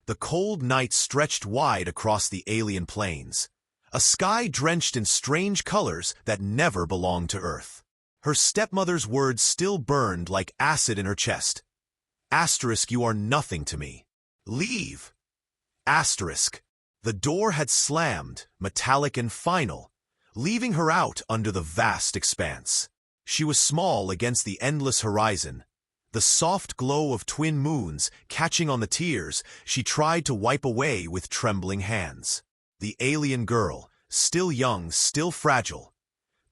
The cold night stretched wide across the alien plains, a sky drenched in strange colors that never belonged to Earth. Her stepmother's words still burned like acid in her chest. Asterisk, you are nothing to me. Leave. Asterisk. The door had slammed, metallic and final, leaving her out under the vast expanse. She was small against the endless horizon, the soft glow of twin moons catching on the tears she tried to wipe away with trembling hands. The alien girl, still young, still fragile,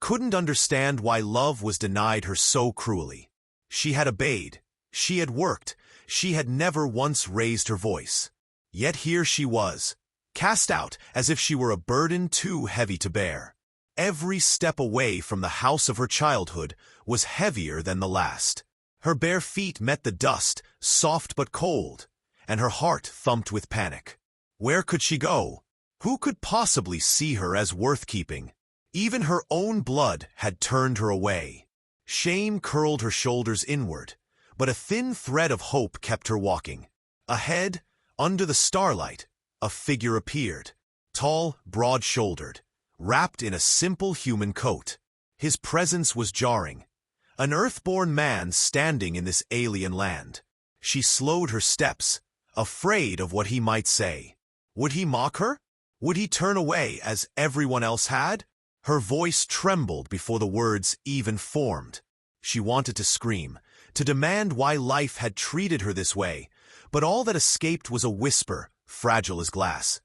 couldn't understand why love was denied her so cruelly. She had obeyed, she had worked, she had never once raised her voice. Yet here she was, cast out as if she were a burden too heavy to bear. Every step away from the house of her childhood was heavier than the last. Her bare feet met the dust, soft but cold, and her heart thumped with panic. Where could she go? Who could possibly see her as worth keeping? Even her own blood had turned her away. Shame curled her shoulders inward, but a thin thread of hope kept her walking. Ahead, under the starlight, a figure appeared, tall, broad-shouldered, wrapped in a simple human coat. His presence was jarring. An earthborn man standing in this alien land. She slowed her steps, afraid of what he might say. Would he mock her? Would he turn away as everyone else had? Her voice trembled before the words even formed. She wanted to scream, to demand why life had treated her this way, but all that escaped was a whisper, fragile as glass.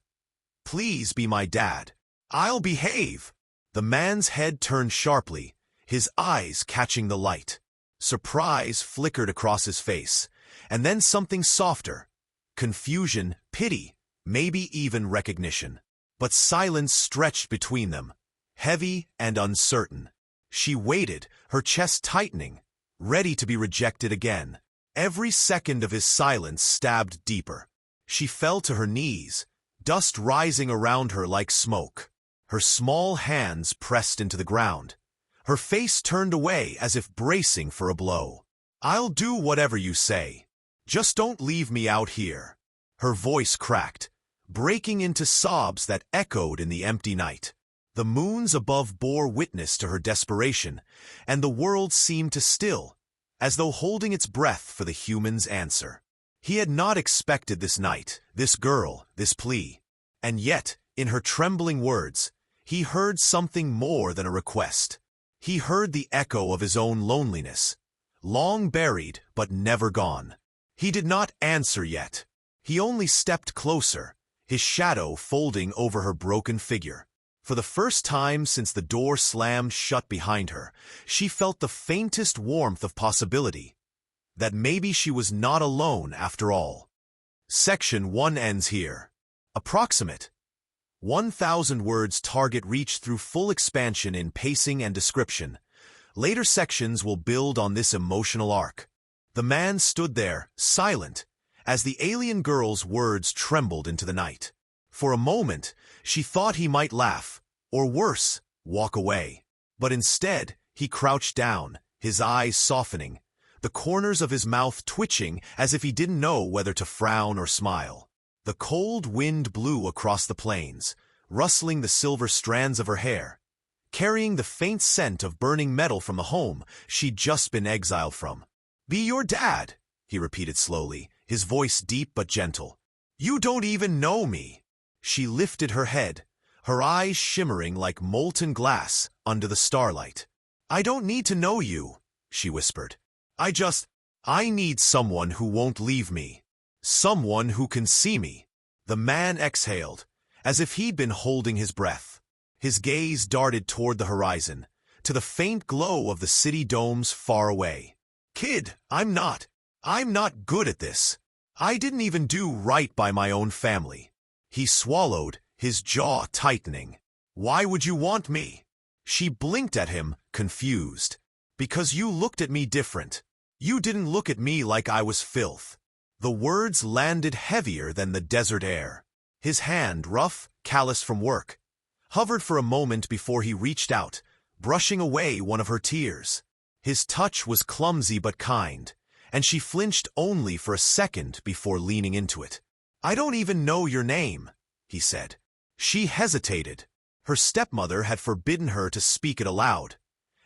Please be my dad. I'll behave. The man's head turned sharply, his eyes catching the light. Surprise flickered across his face, and then something softer. Confusion, pity, maybe even recognition. But silence stretched between them, heavy and uncertain. She waited, her chest tightening, ready to be rejected again. Every second of his silence stabbed deeper. She fell to her knees, dust rising around her like smoke. Her small hands pressed into the ground. Her face turned away as if bracing for a blow. I'll do whatever you say. Just don't leave me out here. Her voice cracked, breaking into sobs that echoed in the empty night. The moons above bore witness to her desperation, and the world seemed to still, as though holding its breath for the human's answer. He had not expected this night, this girl, this plea. And yet, in her trembling words, he heard something more than a request. He heard the echo of his own loneliness, long buried but never gone. He did not answer yet. He only stepped closer, his shadow folding over her broken figure. For the first time since the door slammed shut behind her, she felt the faintest warmth of possibility, that maybe she was not alone after all. Section 1 ends here. Approximate. 1,000 words target reach through full expansion in pacing and description. Later sections will build on this emotional arc. The man stood there, silent, as the alien girl's words trembled into the night. For a moment, she thought he might laugh, or worse, walk away. But instead, he crouched down, his eyes softening, the corners of his mouth twitching as if he didn't know whether to frown or smile. The cold wind blew across the plains, rustling the silver strands of her hair, carrying the faint scent of burning metal from the home she'd just been exiled from. Be your dad, he repeated slowly, his voice deep but gentle. You don't even know me. She lifted her head, her eyes shimmering like molten glass under the starlight. I don't need to know you, she whispered. I need someone who won't leave me. Someone who can see me. The man exhaled, as if he'd been holding his breath. His gaze darted toward the horizon, to the faint glow of the city domes far away. Kid, I'm not good at this. I didn't even do right by my own family. He swallowed, his jaw tightening. Why would you want me? She blinked at him, confused. Because you looked at me different. You didn't look at me like I was filth. The words landed heavier than the desert air. His hand, rough, callous from work, hovered for a moment before he reached out, brushing away one of her tears. His touch was clumsy but kind, and she flinched only for a second before leaning into it. I don't even know your name, he said. She hesitated. Her stepmother had forbidden her to speak it aloud,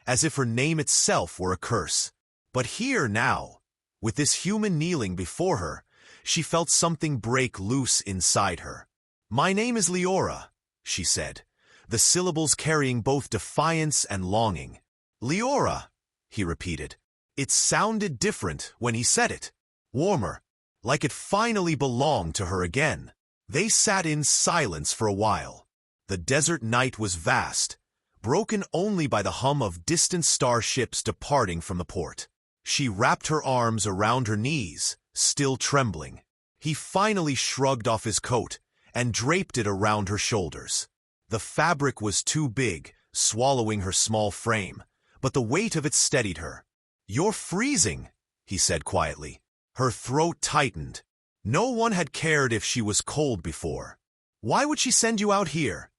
as if her name itself were a curse. But here now, with this human kneeling before her, she felt something break loose inside her. My name is Leora, she said, the syllables carrying both defiance and longing. Leora, he repeated. It sounded different when he said it. Warmer, like it finally belonged to her again. They sat in silence for a while. The desert night was vast, broken only by the hum of distant starships departing from the port. She wrapped her arms around her knees, still trembling. He finally shrugged off his coat and draped it around her shoulders. The fabric was too big, swallowing her small frame, but the weight of it steadied her. You're freezing, he said quietly. Her throat tightened. No one had cared if she was cold before. Why would she send you out here?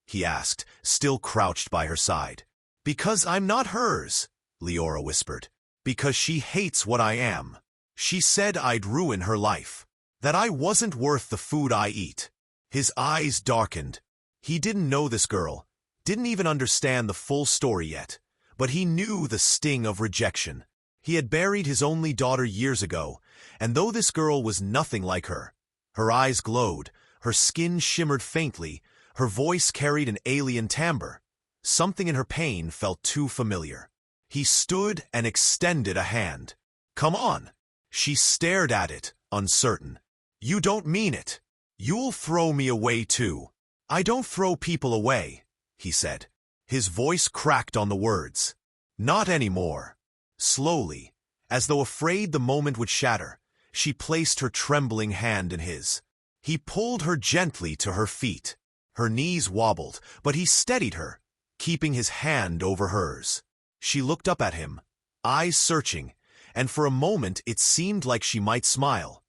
He asked, still crouched by her side. Because I'm not hers, Leora whispered. Because she hates what I am. She said I'd ruin her life. That I wasn't worth the food I eat. His eyes darkened. He didn't know this girl, didn't even understand the full story yet, but he knew the sting of rejection. He had buried his only daughter years ago, and though this girl was nothing like her, her eyes glowed, her skin shimmered faintly, her voice carried an alien timbre. Something in her pain felt too familiar. He stood and extended a hand. Come on. She stared at it, uncertain. You don't mean it. You'll throw me away too. I don't throw people away, he said. His voice cracked on the words. Not anymore. Slowly, as though afraid the moment would shatter, she placed her trembling hand in his. He pulled her gently to her feet. Her knees wobbled, but he steadied her, keeping his hand over hers. She looked up at him, eyes searching, and for a moment it seemed like she might smile.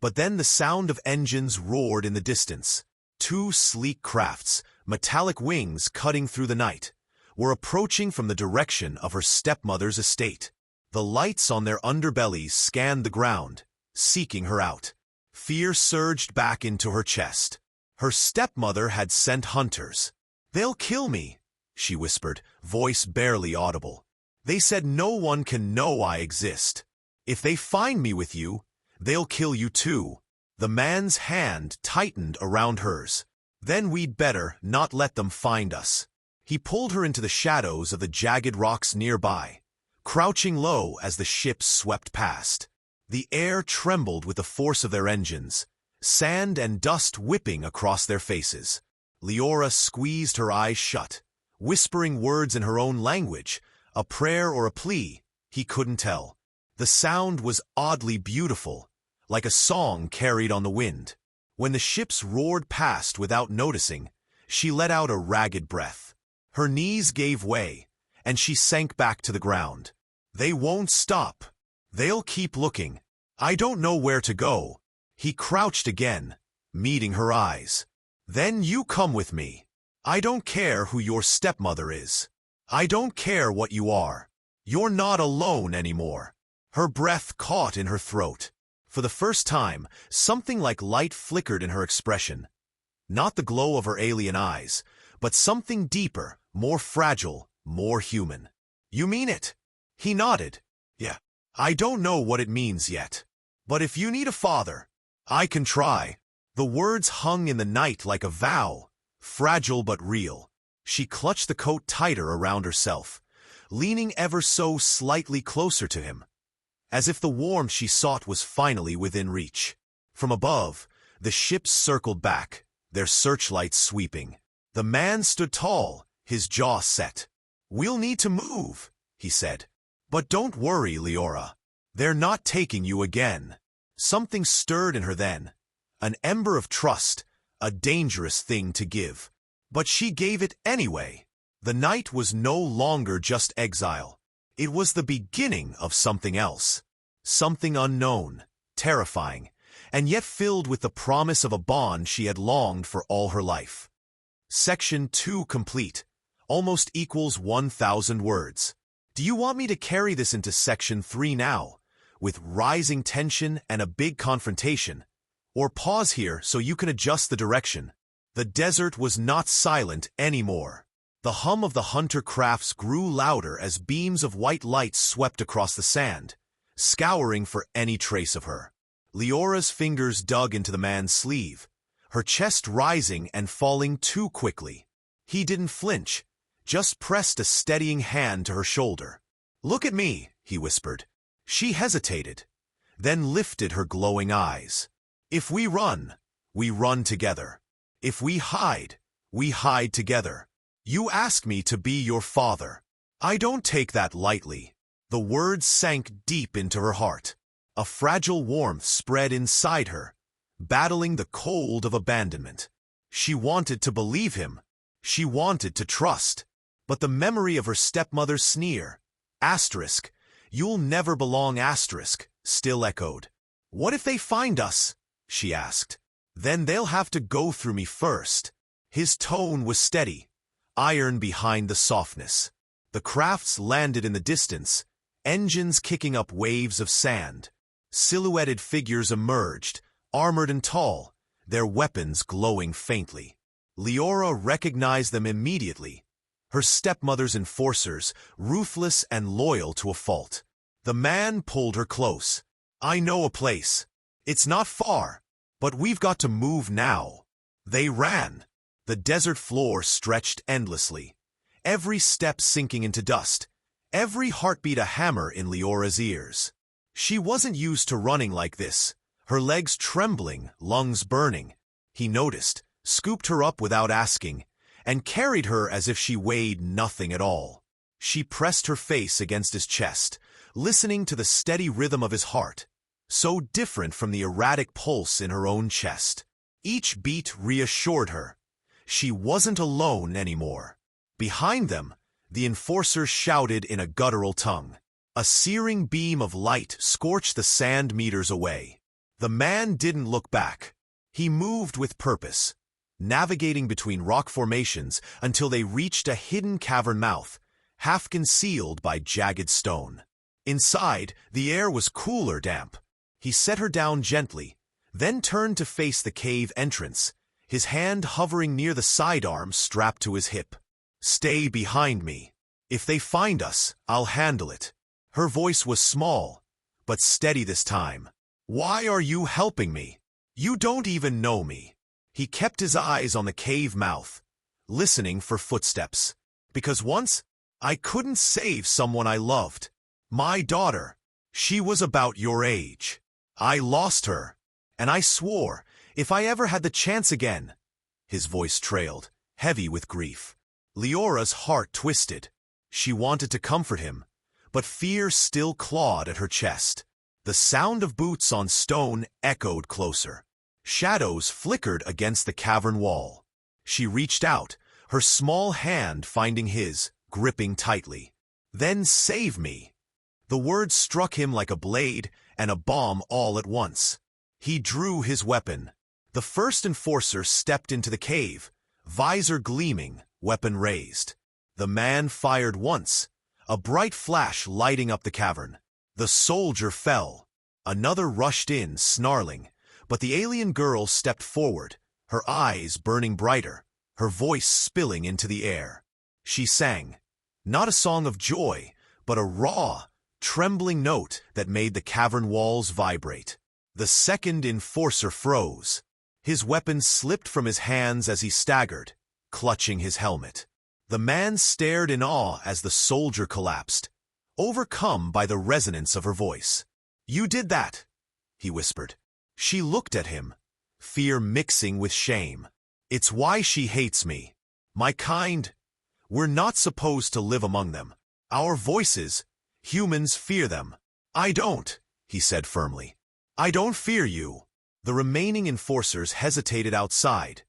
But then the sound of engines roared in the distance. Two sleek crafts, metallic wings cutting through the night, were approaching from the direction of her stepmother's estate. The lights on their underbellies scanned the ground, seeking her out. Fear surged back into her chest. Her stepmother had sent hunters. They'll kill me, she whispered, voice barely audible. They said no one can know I exist. If they find me with you, they'll kill you too. The man's hand tightened around hers. Then we'd better not let them find us. He pulled her into the shadows of the jagged rocks nearby, crouching low as the ships swept past. The air trembled with the force of their engines, sand and dust whipping across their faces. Leora squeezed her eyes shut, whispering words in her own language, a prayer or a plea, he couldn't tell. The sound was oddly beautiful, like a song carried on the wind. When the ships roared past without noticing, she let out a ragged breath. Her knees gave way, and she sank back to the ground. They won't stop. They'll keep looking. I don't know where to go. He crouched again, meeting her eyes. Then you come with me. I don't care who your stepmother is. I don't care what you are. You're not alone anymore. Her breath caught in her throat. For the first time, something like light flickered in her expression. Not the glow of her alien eyes, but something deeper, more fragile, more human. You mean it? He nodded. Yeah. I don't know what it means yet. But if you need a father, I can try. The words hung in the night like a vow, fragile but real. She clutched the coat tighter around herself, leaning ever so slightly closer to him, as if the warmth she sought was finally within reach. From above, the ships circled back, their searchlights sweeping. The man stood tall, his jaw set. We'll need to move, he said. But don't worry, Leora. They're not taking you again. Something stirred in her then, an ember of trust, a dangerous thing to give. But she gave it anyway. The night was no longer just exile. It was the beginning of something else. Something unknown, terrifying, and yet filled with the promise of a bond she had longed for all her life. Section 2 complete. Almost equals 1,000 words. Do you want me to carry this into Section 3 now, with rising tension and a big confrontation? Or pause here so you can adjust the direction. The desert was not silent anymore. The hum of the hunter crafts grew louder as beams of white light swept across the sand, scouring for any trace of her. Leora's fingers dug into the man's sleeve, her chest rising and falling too quickly. He didn't flinch, just pressed a steadying hand to her shoulder. "Look at me," he whispered. She hesitated, then lifted her glowing eyes. "If we run together. If we hide together. You ask me to be your father. I don't take that lightly." The words sank deep into her heart. A fragile warmth spread inside her, battling the cold of abandonment. She wanted to believe him. She wanted to trust. But the memory of her stepmother's sneer, asterisk, "You'll never belong," asterisk, still echoed. "What if they find us?" she asked. "Then they'll have to go through me first." His tone was steady, iron behind the softness. The crafts landed in the distance, engines kicking up waves of sand. Silhouetted figures emerged, armored and tall, their weapons glowing faintly. Leora recognized them immediately. Her stepmother's enforcers, ruthless and loyal to a fault. The man pulled her close. "I know a place. It's not far, but we've got to move now." They ran. The desert floor stretched endlessly, every step sinking into dust, every heartbeat a hammer in Leora's ears. She wasn't used to running like this, her legs trembling, lungs burning. He noticed, scooped her up without asking, and carried her as if she weighed nothing at all. She pressed her face against his chest, listening to the steady rhythm of his heart, so different from the erratic pulse in her own chest. Each beat reassured her. She wasn't alone anymore. Behind them, the enforcers shouted in a guttural tongue. A searing beam of light scorched the sand meters away. The man didn't look back. He moved with purpose, navigating between rock formations until they reached a hidden cavern mouth, half concealed by jagged stone. Inside, the air was cooler damp. He set her down gently, then turned to face the cave entrance, his hand hovering near the sidearm strapped to his hip. "Stay behind me. If they find us, I'll handle it." Her voice was small, but steady this time. "Why are you helping me? You don't even know me." He kept his eyes on the cave mouth, listening for footsteps. "Because once, I couldn't save someone I loved. My daughter. She was about your age. I lost her, and I swore, if I ever had the chance again." His voice trailed, heavy with grief. Leora's heart twisted. She wanted to comfort him, but fear still clawed at her chest. The sound of boots on stone echoed closer. Shadows flickered against the cavern wall. She reached out, her small hand finding his, gripping tightly. "Then save me." The words struck him like a blade and a bomb all at once. He drew his weapon. The first enforcer stepped into the cave, visor gleaming, weapon raised. The man fired once, a bright flash lighting up the cavern. The soldier fell. Another rushed in, snarling, but the alien girl stepped forward, her eyes burning brighter, her voice spilling into the air. She sang, not a song of joy, but a raw, trembling note that made the cavern walls vibrate. The second enforcer froze. His weapon slipped from his hands as he staggered, clutching his helmet. The man stared in awe as the soldier collapsed, overcome by the resonance of her voice. "You did that," he whispered. She looked at him, fear mixing with shame. "It's why she hates me. My kind. We're not supposed to live among them. Our voices, humans fear them." "I don't," he said firmly. "I don't fear you." The remaining enforcers hesitated outside,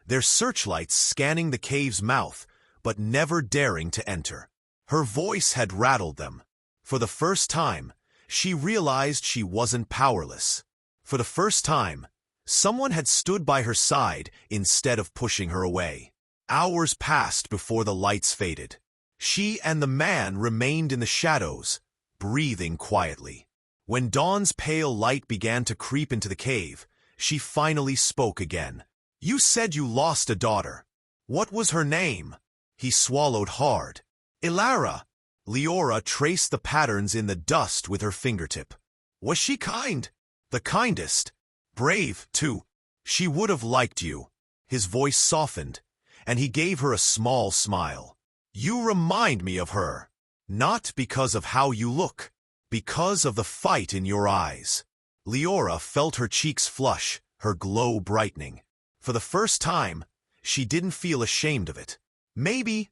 their searchlights scanning the cave's mouth, but never daring to enter. Her voice had rattled them. For the first time, she realized she wasn't powerless. For the first time, someone had stood by her side instead of pushing her away. Hours passed before the lights faded. She and the man remained in the shadows, breathing quietly. When dawn's pale light began to creep into the cave, she finally spoke again. You said you lost a daughter. What was her name? He swallowed hard. Ilara. Leora traced the patterns in the dust with her fingertip. Was she kind? The kindest. Brave, too. She would have liked you. His voice softened, and he gave her a small smile. You remind me of her. Not because of how you look, because of the fight in your eyes. Leora felt her cheeks flush, her glow brightening. For the first time, she didn't feel ashamed of it. Maybe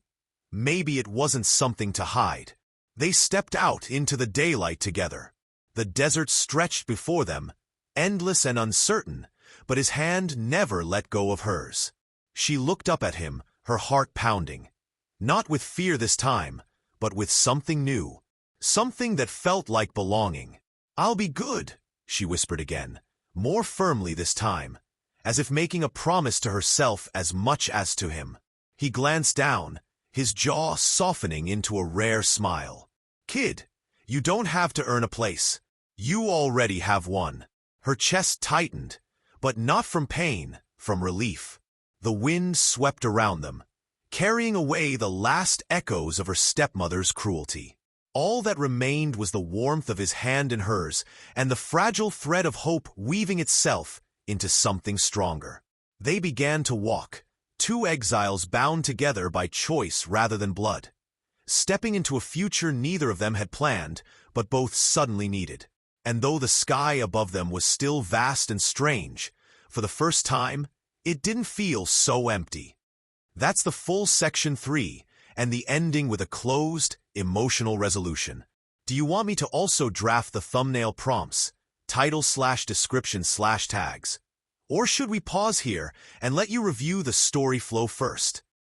it wasn't something to hide. They stepped out into the daylight together. The desert stretched before them, endless and uncertain, but his hand never let go of hers. She looked up at him, her heart pounding. Not with fear this time, but with something new. Something that felt like belonging. I'll be good, she whispered again, more firmly this time, as if making a promise to herself as much as to him. He glanced down, his jaw softening into a rare smile. Kid, you don't have to earn a place. You already have one. Her chest tightened, but not from pain, from relief. The wind swept around them, carrying away the last echoes of her stepmother's cruelty. All that remained was the warmth of his hand in hers and the fragile thread of hope weaving itself into something stronger. They began to walk, two exiles bound together by choice rather than blood, stepping into a future neither of them had planned, but both suddenly needed. And though the sky above them was still vast and strange, for the first time, it didn't feel so empty. That's the full section 3, and the ending with a closed, emotional resolution. Do you want me to also draft the thumbnail prompts, title/description/tags? Or should we pause here and let you review the story flow first?